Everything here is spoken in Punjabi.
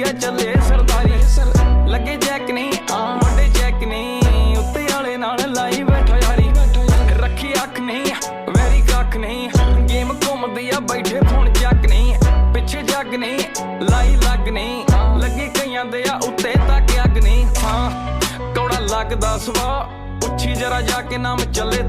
ਆ ਚੱਲੇ ਸਰਦਾਰੀ ਲੱਗੇ ਜੈਕ ਨਹੀਂ ਵੱਡੇ ਚੈੱਕ ਨਹੀਂ ਉੱਤੇ ਵਾਲੇ ਨਾਲ ਲਾਈ ਬੈਠਾ ਯਾਰੀ ਰੱਖੀ ਅੱਖ ਨਹੀਂ ਵੈਰੀ ਕੱਖ ਨਹੀਂ ਗੇਮ ਘੁੰਮਦੀ ਆ ਬੈਠੇ ਫੋਨ ਚੱਕ ਨਹੀਂ ਪਿੱਛੇ ਜੱਗ ਨਹੀਂ ਲਾਈ ਲੱਗ ਨਹੀਂ ਲੱਗੇ ਕਈਆਂ ਦੇ ਆ ਉੱਤੇ ਤੱਕ ਅੱਗ ਨਹੀਂ ਹਾਂ ਕੌੜਾ ਲੱਗਦਾ ਸਵਾ ਉੱਚੀ ਜਰਾ ਜਾ ਕੇ ਨਾਮ ਚੱਲੇ